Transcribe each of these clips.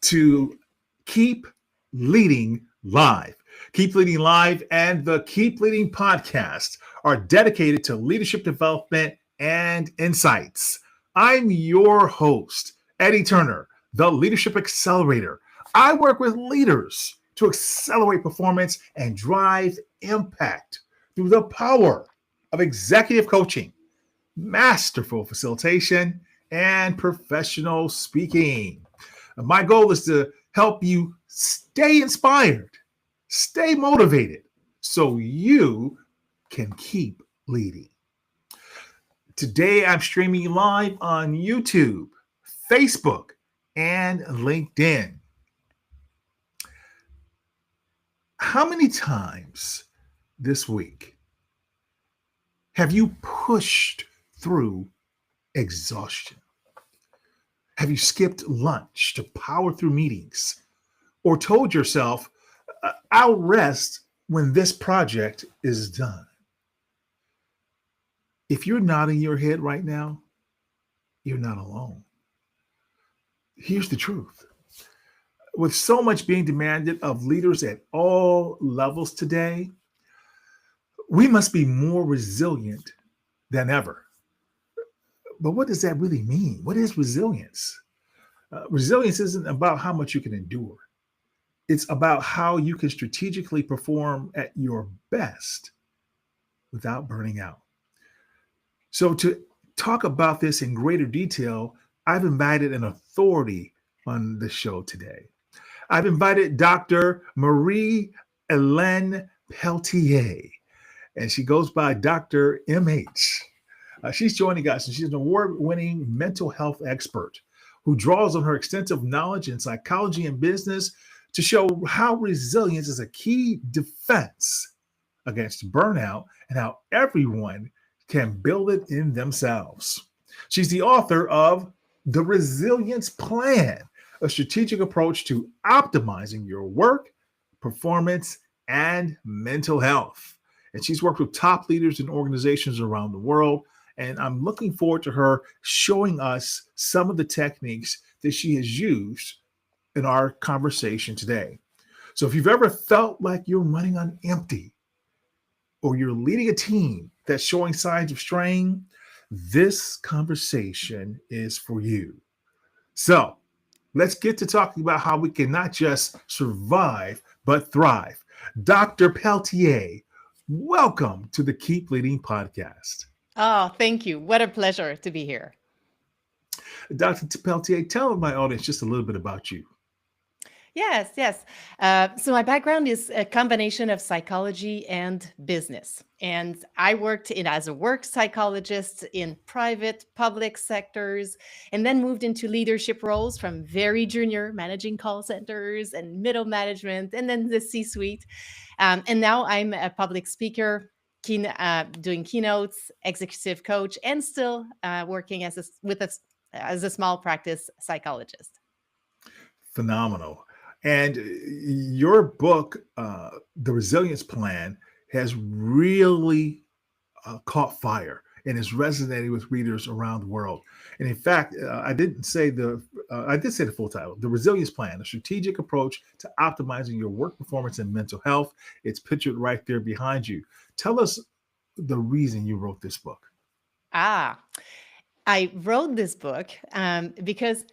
to Keep Leading Live. Keep Leading Live and the Keep Leading podcast are dedicated to leadership development and insights. I'm your host, Eddie Turner, the Leadership Accelerator. I work with leaders to accelerate performance and drive impact through the power of executive coaching, masterful facilitation, and professional speaking. My goal is to help you stay inspired, stay motivated, so you can keep leading. Today, I'm streaming live on YouTube, Facebook, and LinkedIn. How many times this week have you pushed through exhaustion? Have you skipped lunch to power through meetings? Or told yourself, I'll rest when this project is done? If you're nodding your head right now, you're not alone. Here's the truth. With so much being demanded of leaders at all levels today, we must be more resilient than ever. But what does that really mean? What is resilience? Resilience isn't about how much you can endure. It's about how you can strategically perform at your best without burning out. So to talk about this in greater detail, I've invited an authority on the show today. I've invited Dr. Marie-Helene Pelletier, and she goes by Dr. MH. She's joining us, and she's an award-winning mental health expert who draws on her extensive knowledge in psychology and business to show how resilience is a key defense against burnout and how everyone can build it in themselves. She's the author of The Resilience Plan, a strategic approach to optimizing your work, performance, and mental health. And she's worked with top leaders in organizations around the world. And I'm looking forward to her showing us some of the techniques that she has used in our conversation today. So if you've ever felt like you're running on empty, or you're leading a team that's showing signs of strain, this conversation is for you. So let's get to talking about how we can not just survive, but thrive. Dr. Pelletier, welcome to the Keep Leading podcast. Oh, thank you. What a pleasure to be here. Dr. Pelletier, tell my audience just a little bit about you. Yes. So my background is a combination of psychology and business. And I worked as a work psychologist in private, public sectors, and then moved into leadership roles from very junior, managing call centers and middle management, and then the C-suite. And now I'm a public speaker, doing keynotes, executive coach, and still working as a small practice psychologist. Phenomenal. And your book, The Resilience Plan, has really caught fire and is resonating with readers around the world. And in fact, I did say the full title, The Resilience Plan, a strategic approach to optimizing your work performance and mental health. It's pictured right there behind you. Tell us the reason you wrote this book. I wrote this book because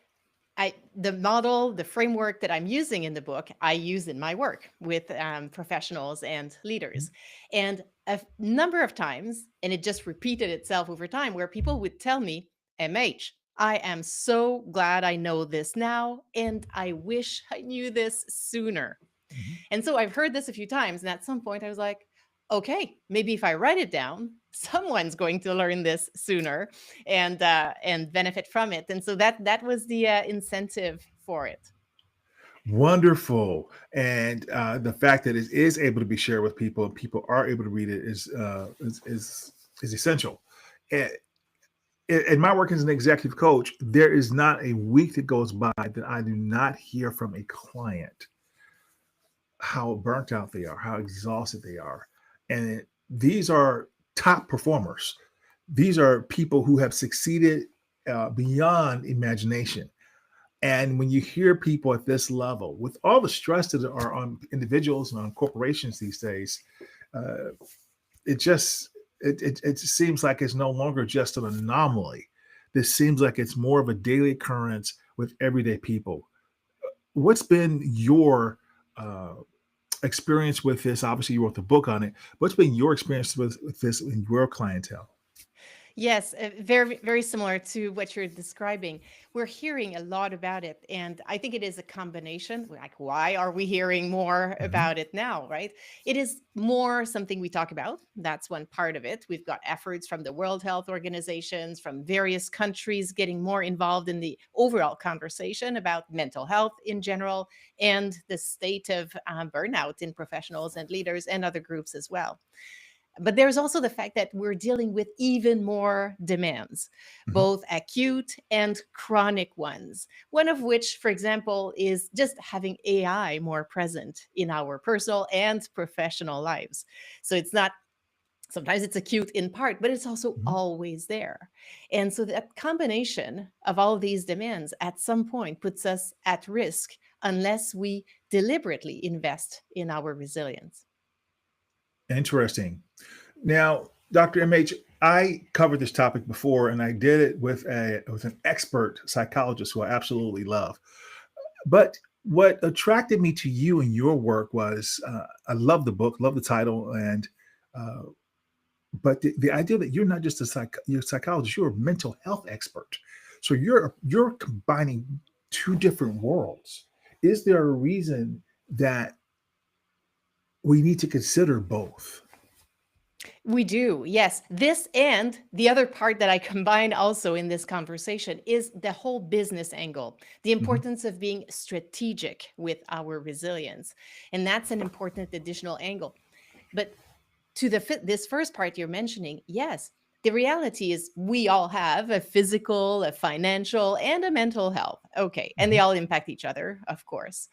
the framework that I'm using in the book, I use in my work with professionals and leaders. And a number of times, and it just repeated itself over time, where people would tell me, MH, I am so glad I know this now, and I wish I knew this sooner. Mm-hmm. And so I've heard this a few times, and at some point I was like, okay, maybe if I write it down, someone's going to learn this sooner and benefit from it. And so that was the incentive for it. Wonderful. And the fact that it is able to be shared with people and people are able to read it is essential. In my work as an executive coach, there is not a week that goes by that I do not hear from a client how burnt out they are, how exhausted they are. And these are top performers. These are people who have succeeded beyond imagination. And when you hear people at this level, with all the stress that are on individuals and on corporations these days, uh, it just it seems like it's no longer just an anomaly. This seems like it's more of a daily occurrence with everyday people. What's been your uh, experience with this? Obviously, you wrote the book on it. What's been your experience with this in your clientele? Yes, very, very similar to what you're describing. We're hearing a lot about it. And I think it is a combination. Like, why are we hearing more Mhm. about it now, right? It is more something we talk about. That's one part of it. We've got efforts from the World Health Organizations, from various countries getting more involved in the overall conversation about mental health in general and the state of burnout in professionals and leaders and other groups as well. But there's also the fact that we're dealing with even more demands, Mhm. both acute and chronic ones. One of which, for example, is just having AI more present in our personal and professional lives. So it's not, sometimes it's acute in part, but it's also Mhm. always there. And so that combination of all of these demands at some point puts us at risk unless we deliberately invest in our resilience. Interesting. Now, Dr. MH, I covered this topic before, and I did it with an expert psychologist who I absolutely love. But what attracted me to you and your work was I love the book, love the title, and uh, but the idea that you're not just you're a psychologist, you're a mental health expert. So you're combining two different worlds. Is there a reason that we need to consider both? We do, yes. This and the other part that I combine also in this conversation is the whole business angle, the Mhm. importance of being strategic with our resilience. And that's an important additional angle. But to this first part you're mentioning, yes, the reality is we all have a physical, a financial, and a mental health. Okay. And they Mhm. all impact each other, of course.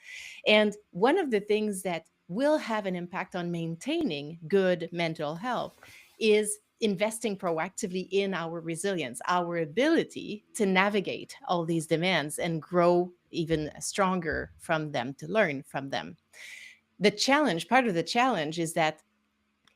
And one of the things that will have an impact on maintaining good mental health is investing proactively in our resilience, our ability to navigate all these demands and grow even stronger from them, to learn from them. The challenge, part of the challenge is that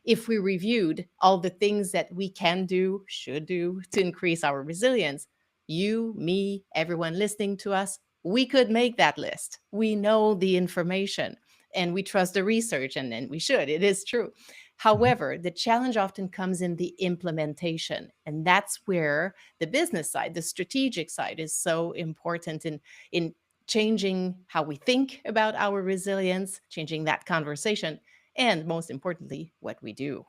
if we reviewed all the things that we can do, should do to increase our resilience, you, me, everyone listening to us, we could make that list. We know the information and we trust the research, and we should. It is true. Mhm. However, the challenge often comes in the implementation. And that's where the business side, the strategic side, is so important in changing how we think about our resilience, changing that conversation, and most importantly, what we do.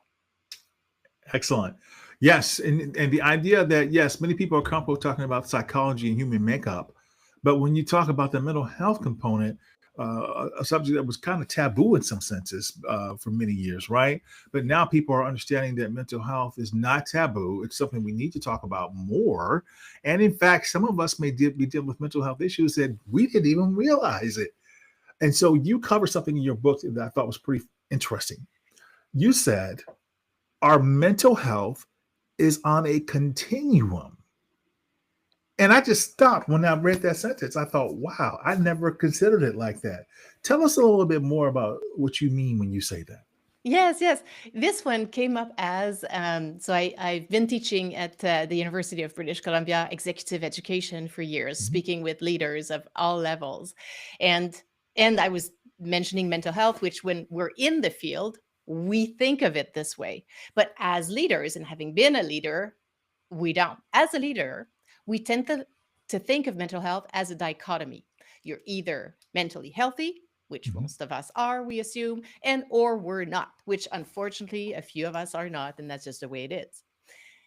Excellent. Yes, and the idea that yes, many people are comfortable talking about psychology and human makeup, but when you talk about the mental health component, a subject that was kind of taboo in some senses for many years, right? But now people are understanding that mental health is not taboo. It's something we need to talk about more. And in fact, some of us may be dealing with mental health issues that we didn't even realize it. And so you cover something in your book that I thought was pretty interesting. You said our mental health is on a continuum. And I just stopped when I read that sentence. I thought, wow, I never considered it like that. Tell us a little bit more about what you mean when you say that. Yes, yes. This one came up as I've been teaching at the University of British Columbia executive education for years, Mhm. speaking with leaders of all levels, and and I was mentioning mental health, which when we're in the field, we think of it this way, but as leaders and having been a leader, we don't. As a leader, we tend to think of mental health as a dichotomy. You're either mentally healthy, which Mhm. most of us are, we assume, and or we're not, which unfortunately a few of us are not, and that's just the way it is.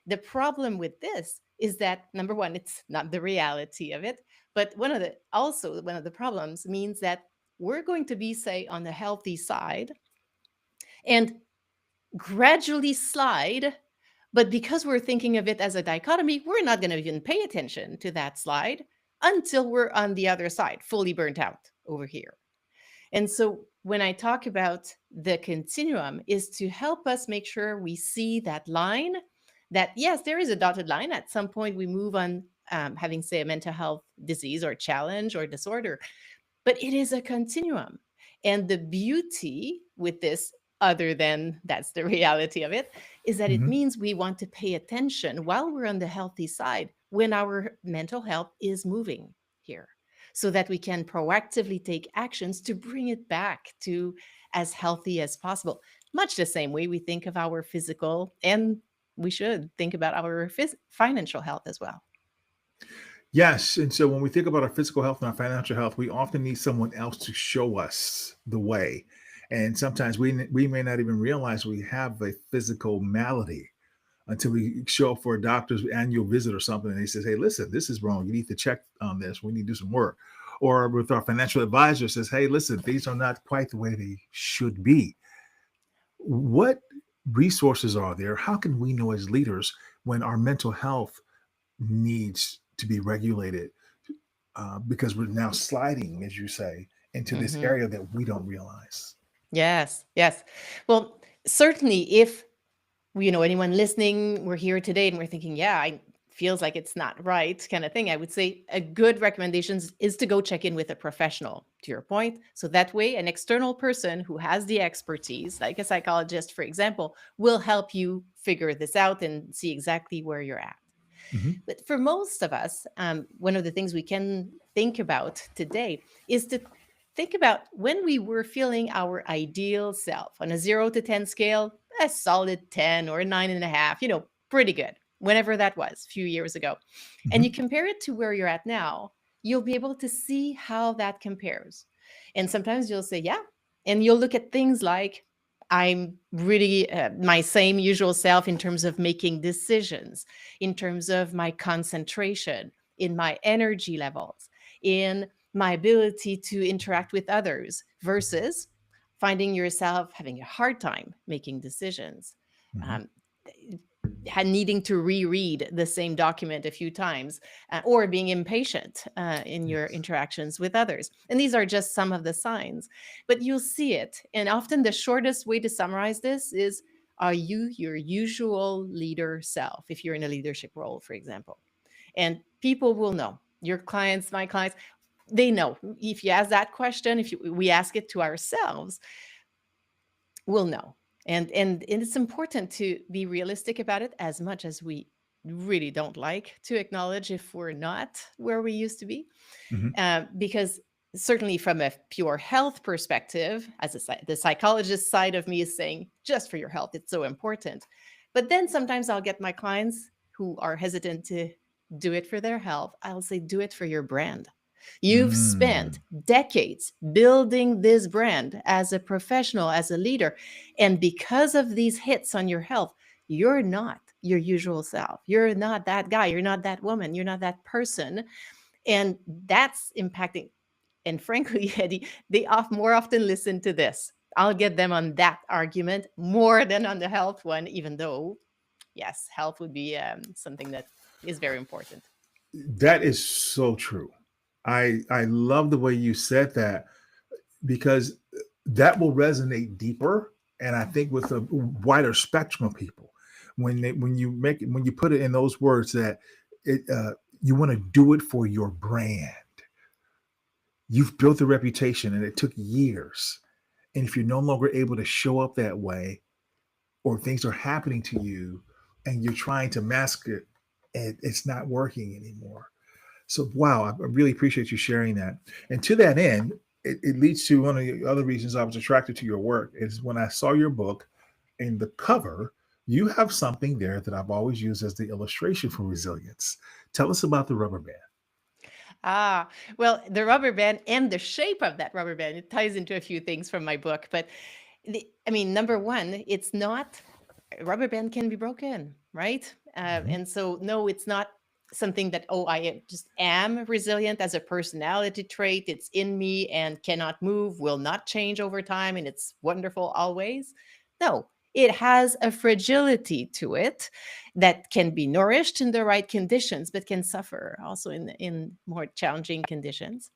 The problem with this is that number one, it's not the reality of it, but one of the problems means that we're going to be, say, on the healthy side and gradually slide. But because we're thinking of it as a dichotomy, we're not going to even pay attention to that slide until we're on the other side, fully burnt out over here. And so when I talk about the continuum is to help us make sure we see that line, that yes, there is a dotted line. At some point we move on having, say, a mental health disease or challenge or disorder, but it is a continuum. And the beauty with this, other than that's the reality of it, is that it Mhm. means we want to pay attention while we're on the healthy side when our mental health is moving here, so that we can proactively take actions to bring it back to as healthy as possible. Much the same way we think of our physical, and we should think about our financial health as well. Yes, and so when we think about our physical health and our financial health, we often need someone else to show us the way. And sometimes we may not even realize we have a physical malady until we show up for a doctor's annual visit or something, and he says, "Hey, listen, this is wrong. You need to check on this. We need to do some work." Or with our financial advisor says, "Hey, listen, these are not quite the way they should be." What resources are there? How can we know as leaders when our mental health needs to be regulated because we're now sliding, as you say, into this Mhm. area that we don't realize? Yes, yes. Well, certainly if anyone listening, we're here today and we're thinking, yeah, I feels like it's not right kind of thing. I would say a good recommendation is to go check in with a professional, to your point. So that way, an external person who has the expertise, like a psychologist, for example, will help you figure this out and see exactly where you're at. Mhm. But for most of us, one of the things we can think about today is to think about when we were feeling our ideal self on a 0 to 10 scale, a solid 10 or a 9.5, pretty good, whenever that was, a few years ago. And you Mhm. compare it to where you're at now, you'll be able to see how that compares. And sometimes you'll say, yeah. And you'll look at things like, I'm really my same usual self in terms of making decisions, in terms of my concentration, in my energy levels, in my ability to interact with others, versus finding yourself having a hard time making decisions, Mhm. um, needing to reread the same document a few times, or being impatient in your Yes. interactions with others. And these are just some of the signs, but you'll see it. And often the shortest way to summarize this is, are you your usual leader self, if you're in a leadership role, for example? And people will know. Your clients, my clients, they know. If you ask that question, we ask it to ourselves, we'll know. And it's important to be realistic about it, as much as we really don't like to acknowledge if we're not where we used to be. Mhm. Because certainly from a pure health perspective, as the psychologist side of me is saying, just for your health, it's so important. But then sometimes I'll get my clients who are hesitant to do it for their health. I'll say, do it for your brand. You've spent Mm. decades building this brand as a professional, as a leader. And because of these hits on your health, you're not your usual self. You're not that guy. You're not that woman. You're not that person. And that's impacting. And frankly, Eddie, they more often listen to this. I'll get them on that argument more than on the health one, even though, yes, health would be something that is very important. That is so true. I love the way you said that because that will resonate deeper, and I think with a wider spectrum of people when you put it in those words that it you want to do it for your brand. You've built a reputation, and it took years. And if you're no longer able to show up that way, or things are happening to you, and you're trying to mask it, and it's not working anymore. So, wow, I really appreciate you sharing that. And to that end, it leads to one of the other reasons I was attracted to your work is when I saw your book in the cover, you have something there that I've always used as the illustration for resilience. Tell us about the rubber band. Ah, well, the rubber band and the shape of that rubber band, it ties into a few things from my book. But I mean, number one, it's not, a rubber band can be broken, right? Mhm. And so, no, it's not something that, oh, just am resilient as a personality trait. It's in me and cannot move, will not change over time, and it's wonderful always. No, it has a fragility to it that can be nourished in the right conditions, but can suffer also in more challenging conditions.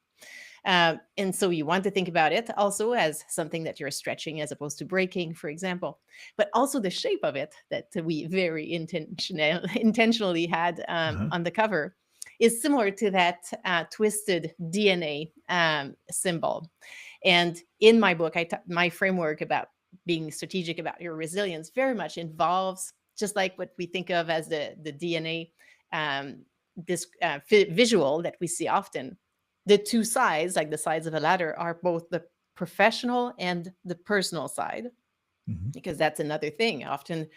And so you want to think about it also as something that you're stretching as opposed to breaking, for example, but also the shape of it that we very intentionally had Uh-huh. on the cover. is similar to that twisted DNA symbol. And in my book, my framework about being strategic about your resilience very much involves just like what we think of as the DNA, this visual that we see often. The two sides, like the sides of a ladder, are both the professional and the personal side, Mhm. because that's another thing. Often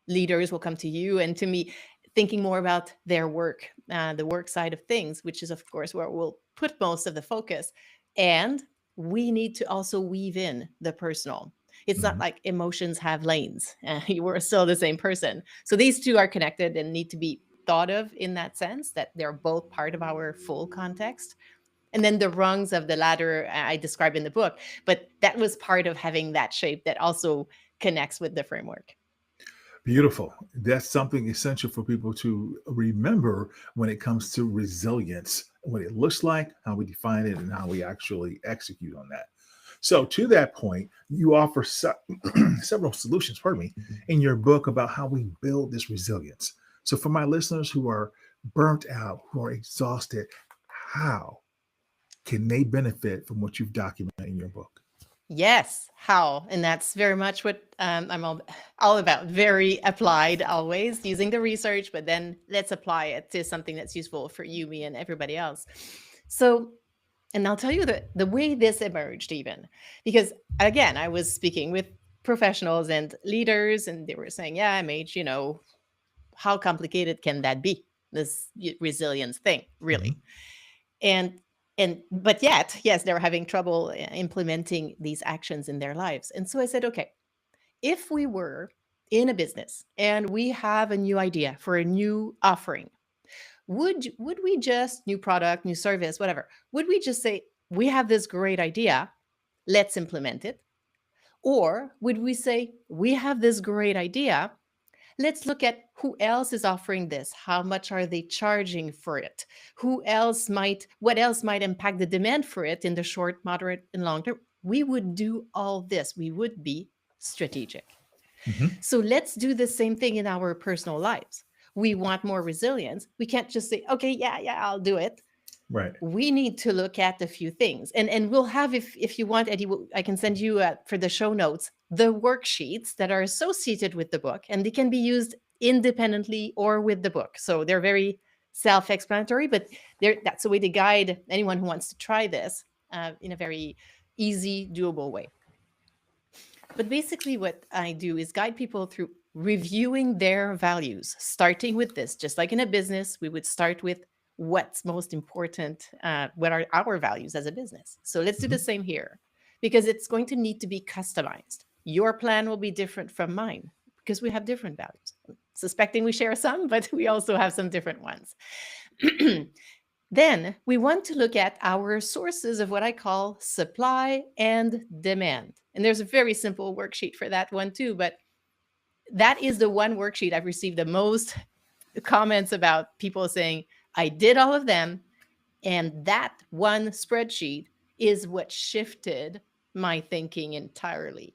leaders will come to you and to me thinking more about their work, the work side of things, which is, of course, where we'll put most of the focus. And we need to also weave in the personal. It's not Mhm. like emotions have lanes. You were still the same person. So these two are connected and need to be thought of in that sense, that they're both part of our full context. And then the rungs of the ladder I describe in the book, but that was part of having that shape that also connects with the framework. Beautiful. That's something essential for people to remember when it comes to resilience, what it looks like, how we define it, and how we actually execute on that. So, to that point, you offer several solutions, pardon me, in your book about how we build this resilience. So, for my listeners who are burnt out, who are exhausted, how can they benefit from what you've documented in your book? Yes, how? And that's very much what I'm all about. Very applied, always using the research, but then let's apply it to something that's useful for you, me, and everybody else. So, and I'll tell you the way this emerged, even because again, I was speaking with professionals and leaders, and they were saying, "Yeah, MH, how complicated can that be? This resilience thing, Mhm. really?" and but yet, yes, they're having trouble implementing these actions in their lives. And so I said, okay, if we were in a business and we have a new idea for a new offering, would we just, new product, new service, whatever, would we just say, we have this great idea, let's implement it? Or would we say, we have this great idea, let's look at who else is offering this, how much are they charging for it, what else might impact the demand for it in the short, moderate, and long term? We would do all this. We would be strategic. Mhm. So let's do the same thing in our personal lives. We want more resilience. We can't just say, okay, yeah, I'll do it. Right. We need to look at a few things, and we'll have, if you want, Eddie, I can send you for the show notes the worksheets that are associated with the book, and they can be used independently or with the book. So they're very self-explanatory, but that's a way to guide anyone who wants to try this in a very easy, doable way. But basically, what I do is guide people through reviewing their values, starting with this. Just like in a business, we would start with what's most important, what are our values as a business. So let's do the Mhm. same here, because it's going to need to be customized. Your plan will be different from mine because we have different values. I'm suspecting we share some, but we also have some different ones. Then we want to look at our sources of what I call supply and demand. And there's a very simple worksheet for that one too, but that is the one worksheet I've received the most comments about, people saying, I did all of them. And that one spreadsheet is what shifted my thinking entirely.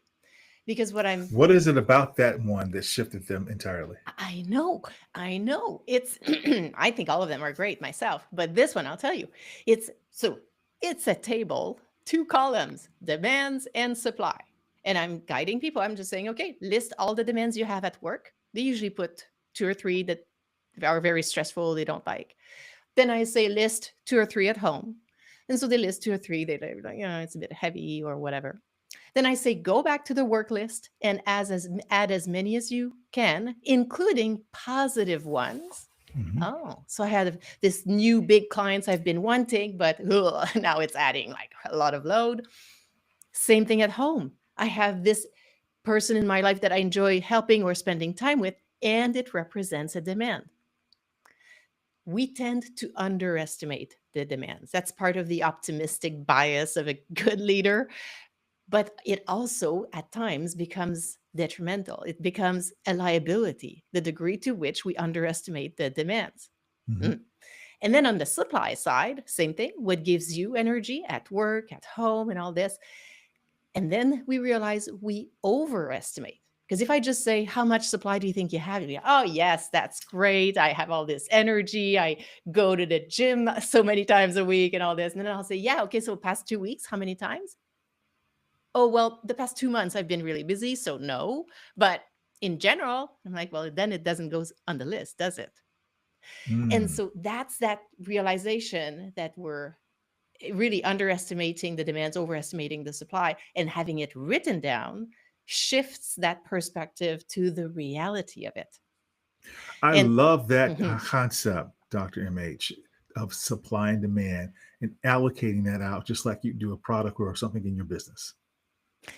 Because what I'm What is it about that one that shifted them entirely? I know, I know. It's I think all of them are great myself, but this one I'll tell you. It's so it's a table, two columns, demands and supply. And I'm guiding people. I'm just saying, okay, list all the demands you have at work. They usually put two or three that are very stressful, they don't like. Then I say list two or three at home. And so they list two or three, they're like, it's a bit heavy or whatever. Then I say go back to the work list and add as many as you can, including positive ones. Mhm. Oh, so I had this new big clients I've been wanting, but now it's adding like a lot of load. Same thing at home. I have this person in my life that I enjoy helping or spending time with, and it represents a demand. We tend to underestimate the demands. That's part of the optimistic bias of a good leader, but it also at times becomes detrimental. It becomes a liability, the degree to which we underestimate the demands. Mhm. Mm. And then on the supply side, same thing. What gives you energy at work, at home, and all this? And then we realize we overestimate. Because if I just say, how much supply do you think you have? You'll be, oh, yes, that's great. I have all this energy. I go to the gym so many times a week and all this. And then I'll say, yeah, okay, so past 2 weeks, how many times? Oh, well, the past 2 months I've been really busy, so no. But in general, I'm like, well, then it doesn't go on the list, does it? And Mm. so that's that realization that we're really underestimating the demands, overestimating the supply, and having it written down shifts that perspective to the reality of it. I And love that mhm, concept, Dr. MH, of supply and demand and allocating that out just like you do a product or something in your business.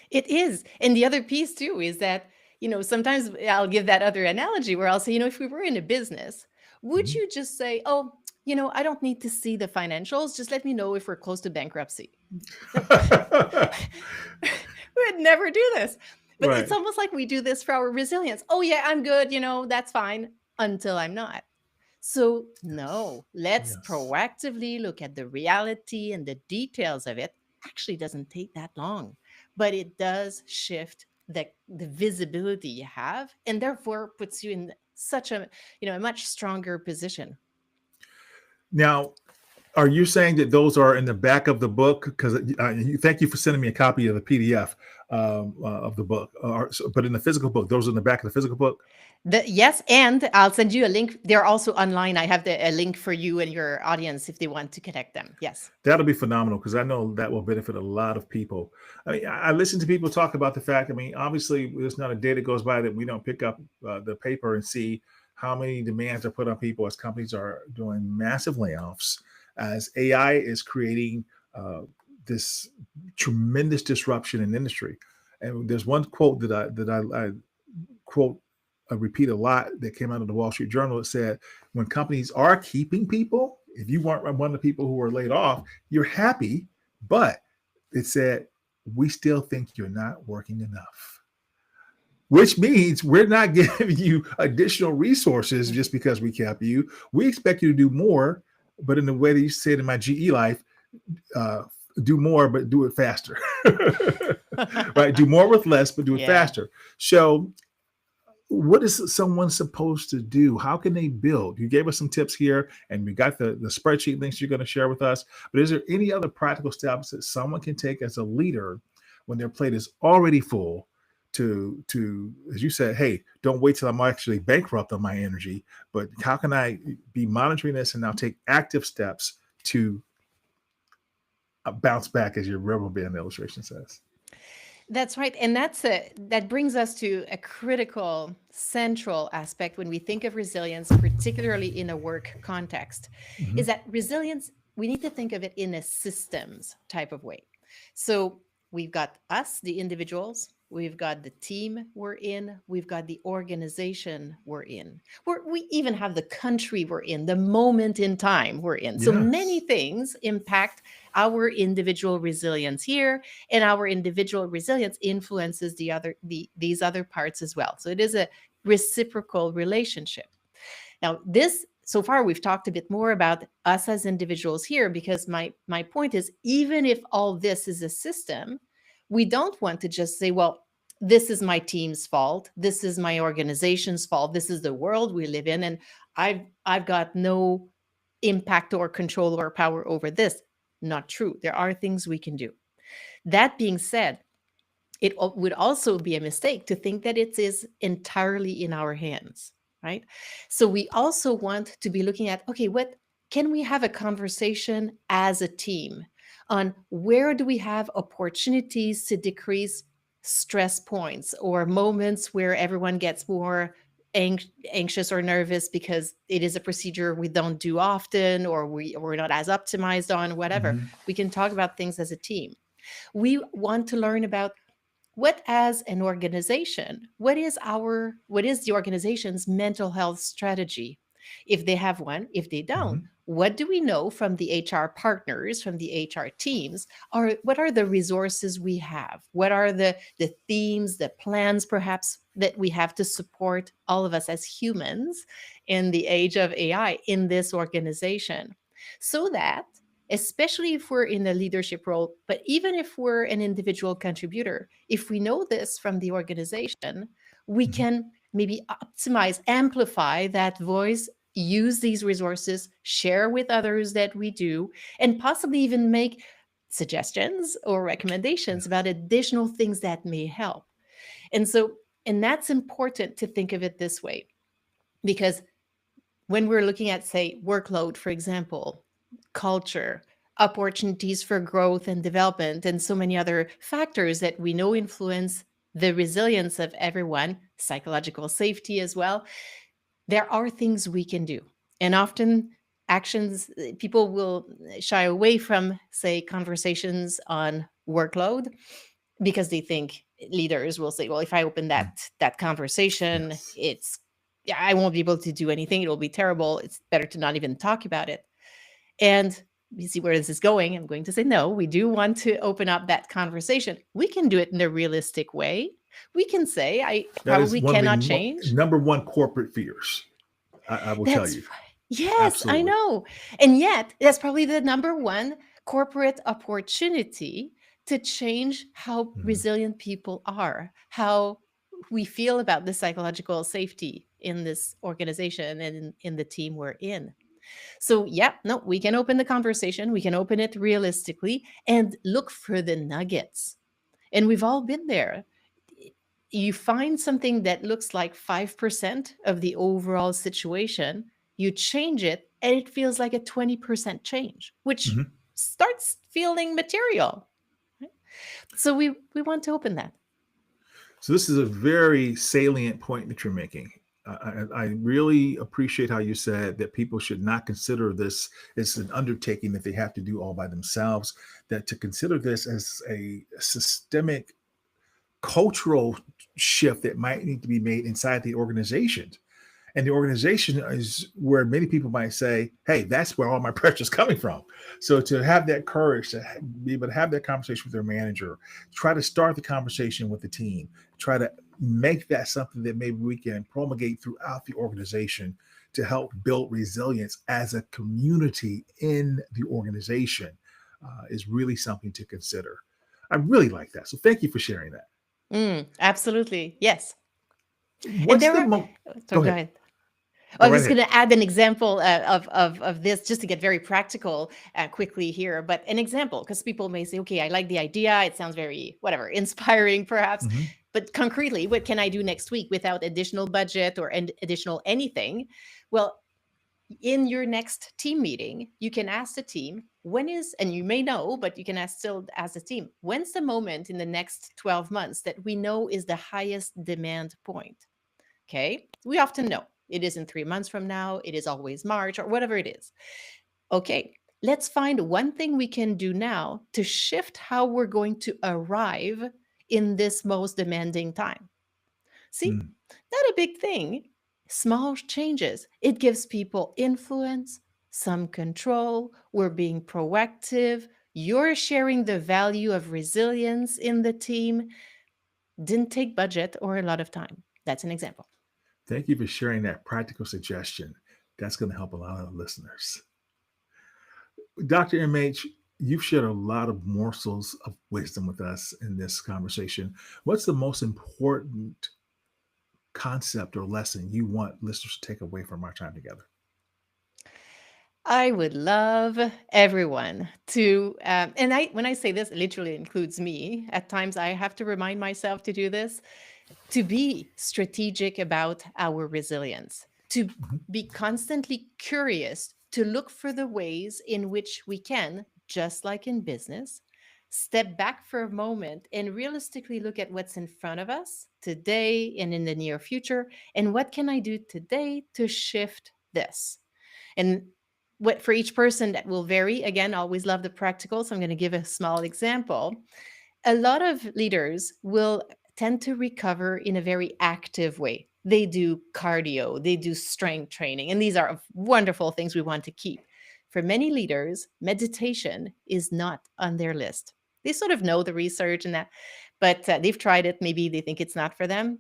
it is. And the other piece too is that, sometimes I'll give that other analogy where I'll say, if we were in a business, would Mhm. you just say, oh, I don't need to see the financials. Just let me know if we're close to bankruptcy. No, we would never do this. But it's Right. almost like we do this for our resilience. Oh, yeah, I'm good. That's fine until I'm not. So, Yes. no, let's Yes. proactively look at the reality and the details of it. Actually, doesn't take that long, but it does shift the visibility you have, and therefore puts you in such a much stronger position. Now, are you saying that those are in the back of the book? Because thank you for sending me a copy of the PDF of the book. But in the physical book, those are in the back of the physical book. Yes, and I'll send you a link. They're also online. I have a link for you and your audience if they want to connect them. Yes. That'll be phenomenal because I know that will benefit a lot of people. I mean, I listen to people talk about the fact. I mean, obviously, there's not a day that goes by that we don't pick up the paper and see how many demands are put on people as companies are doing massive layoffs, as AI is creating this tremendous disruption in industry. And there's one quote that I quote repeat a lot that came out of the Wall Street Journal. It said, when companies are keeping people, if you weren't one of the people who were laid off, you're happy, but it said, we still think you're not working enough, which means we're not giving you additional resources Mhm. just because we kept you. We expect you to do more, but in the way that you said in my GE life, uh, do more, but do it faster. Right? Do more with less, but do it Yeah. faster. So what is someone supposed to do? How can they build? You gave us some tips here, and we got the spreadsheet links you're going to share with us. But is there any other practical steps that someone can take as a leader when their plate is already full to as you said, hey, don't wait till I'm actually bankrupt on my energy, but how can I be monitoring this and now take active steps to bounce back, as your rubber band illustration says? That's right. And that brings us to a critical central aspect when we think of resilience, particularly in a work context, Mhm. is that resilience, we need to think of it in a systems type of way. So we've got us, the individuals, we've got the team we're in, we've got the organization we're in. We even have the country we're in, the moment in time we're in. So many Yes. things impact our individual resilience here, and our individual resilience influences these other parts as well. So it is a reciprocal relationship. Now, this so far we've talked a bit more about us as individuals here, because my point is, even if all this is a system, we don't want to just say, well, this is my team's fault, this is my organization's fault, this is the world we live in, and I've got no impact or control or power over this. Not true. There are things we can do. That being said, would also be a mistake to think that it is entirely in our hands, right? So we also want to be looking at, okay, what can we have a conversation as a team on where do we have opportunities to decrease stress points or moments where everyone gets more anxious or nervous because it is a procedure we don't do often, or we're not as optimized on, whatever. Mhm. We can talk about things as a team. We want to learn about what, as an organization, what is the organization's mental health strategy, if they have one, if they don't, Mhm. what do we know from the HR partners, from the HR teams, or what are the resources we have, what are the themes, the plans perhaps that we have to support all of us as humans in the age of AI in this organization, so that, especially if we're in a leadership role, but even if we're an individual contributor, if we know this from the organization, we Mhm. can maybe optimize, amplify that voice, use these resources, share with others that we do, and possibly even make suggestions or recommendations about Yes. additional things that may help. And so, and that's important to think of it this way, because when we're looking at, say, workload, for example, culture, opportunities for growth and development, and so many other factors that we know influence the resilience of everyone, psychological safety as well, there are things we can do. And often actions, people will shy away from, say, conversations on workload because they think leaders will say, well, if I open Mm. that conversation, Yes. it's, yeah, I won't be able to do anything. It'll be terrible. It's better to not even talk about it. And you see where this is going. I'm going to say, no, we do want to open up that conversation. We can do it in a realistic way. We can say, I That is probably one of the cannot change. number one corporate fears. I will tell That's you. right. Yes, I Absolutely. know. And yet, that's probably the number one corporate opportunity to change how Mhm. resilient people are, how we feel about the psychological safety in this organization and in the team we're in. So, yeah, no, we can open the conversation, we can open it realistically and look for the nuggets. And we've all been there. You find something that looks like 5% of the overall situation, you change it, and it feels like a 20% change, which Mhm. starts feeling material. Right? So we want to open that. So this is a very salient point that you're making. I really appreciate how you said that people should not consider this as an undertaking that they have to do all by themselves, that to consider this as a systemic cultural shift that might need to be made inside the organization. And the organization is where many people might say, hey, that's where all my pressure is coming from. So to have that courage to be able to have that conversation with their manager, try to start the conversation with the team, try to make that something that maybe we can promulgate throughout the organization to help build resilience as a community in the organization is really something to consider. I really like that. So thank you for sharing that. Absolutely. Yes. And What's there the are, mo? so Go go ahead. ahead. I Go was right just going ahead. to add an example of this just to get very practical quickly here. But an example, because people may say, okay, I like the idea. It sounds very, whatever, inspiring perhaps. Mhm. But concretely, what can I do next week without additional budget or additional anything? Well, in your next team meeting, you can ask the team, when is, and you may know, but you can ask still ask the team, when's the moment in the next 12 months that we know is the highest demand point? Okay. We often know it isn't 3 months from now, it is always March or whatever it is. Okay. Let's find one thing we can do now to shift how we're going to arrive in this most demanding time. See, Mm. not a big thing. Small changes. It gives people influence, some control. We're being proactive. You're sharing the value of resilience in the team. Didn't take budget or a lot of time. That's an example. Thank you for sharing that practical suggestion. That's going to help a lot of listeners. Dr. MH, you've shared a lot of morsels of wisdom with us in this conversation. What's the most important concept or lesson you want listeners to take away from our time together? I would love everyone to, and I when I say this, it literally includes me. At times, I have to remind myself to do this, to be strategic about our resilience, to Mhm. be constantly curious, to look for the ways in which we can, just like in business, step back for a moment and realistically look at what's in front of us today and in the near future, and what can I do today to shift this? And what for each person that will vary. Again, always love the practical. So I'm going to give a small example. A lot of leaders will tend to recover in a very active way. They do cardio, they do strength training, and these are wonderful things we want to keep. For many leaders, meditation is not on their list. They sort of know the research and that, but they've tried it. Maybe they think it's not for them.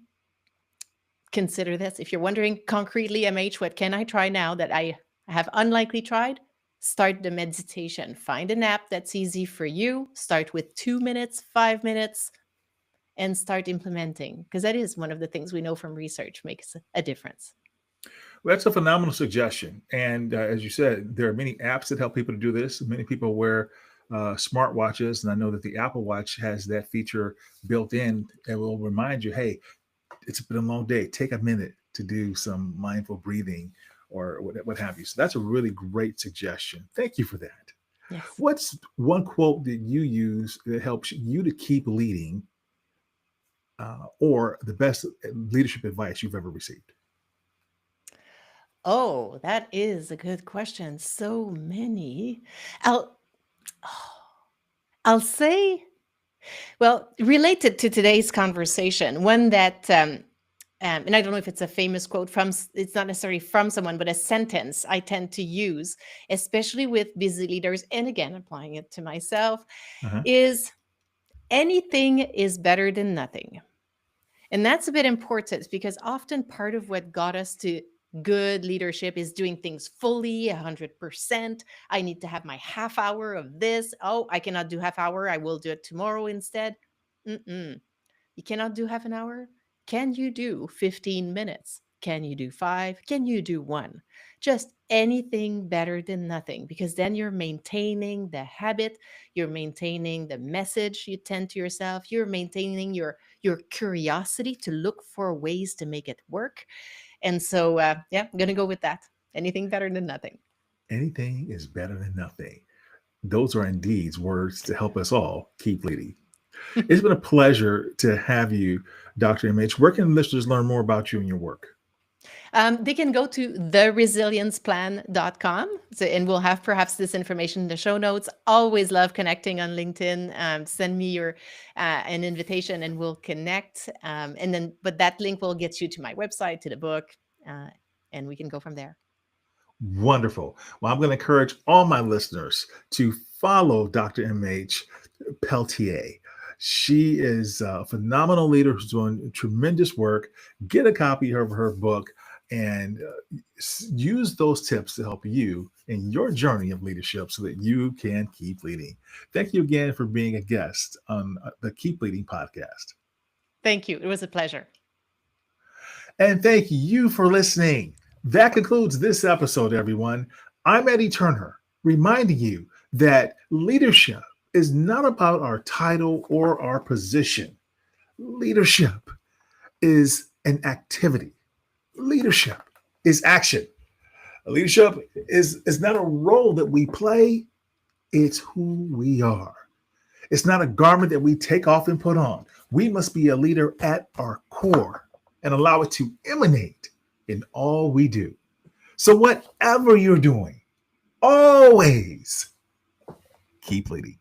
Consider this. If you're wondering concretely, MH, what can I try now that I have unlikely tried? Start the meditation. Find an app that's easy for you. Start with 2 minutes, 5 minutes, and start implementing, because that is one of the things we know from research makes a difference. Well, that's a phenomenal suggestion. And as you said, there are many apps that help people to do this. Many people wear smartwatches, and I know that the Apple Watch has that feature built in and will remind you, hey, it's been a long day. Take a minute to do some mindful breathing or what have you. So that's a really great suggestion. Thank you for that. Yes. What's one quote that you use that helps you to keep leading, or the best leadership advice you've ever received? Oh, that is a good question. So many. I'll I'll say, well, related to today's conversation, one that and I don't know if it's a famous quote from, it's not necessarily from someone, but a sentence I tend to use, especially with busy leaders, and again, applying it to myself, Uh-huh. is anything is better than nothing. And that's a bit important because often part of what got us to good leadership is doing things fully 100%. I need to have my half hour of this. Oh, I cannot do half hour. I will do it tomorrow instead. Mm-mm. You cannot do half an hour? Can you do 15 minutes? Can you do 5? Can you do 1? Just anything better than nothing, because then you're maintaining the habit, you're maintaining the message you tend to yourself, you're maintaining your curiosity to look for ways to make it work. And so yeah, I'm going to go with that. Anything better than nothing. Anything is better than nothing. Those are indeed words to help us all keep leading. It's been a pleasure to have you, Dr. MH. Where can listeners learn more about you and your work? They can go to theresilienceplan.com. So, and we'll have perhaps this information in the show notes. Always love connecting on LinkedIn. Send me your an invitation and we'll connect. And then, but that link will get you to my website, to the book, and we can go from there. Wonderful. Well, I'm going to encourage all my listeners to follow Dr. MH Pelletier. She is a phenomenal leader who's doing tremendous work. Get a copy of her book and use those tips to help you in your journey of leadership so that you can keep leading. Thank you again for being a guest on the Keep Leading podcast. Thank you. It was a pleasure. And thank you for listening. That concludes this episode, everyone. I'm Eddie Turner, reminding you that leadership is not about our title or our position. Leadership is an activity. Leadership is action. Leadership is not a role that we play. It's who we are. It's not a garment that we take off and put on. We must be a leader at our core and allow it to emanate in all we do. So whatever you're doing, always keep leading.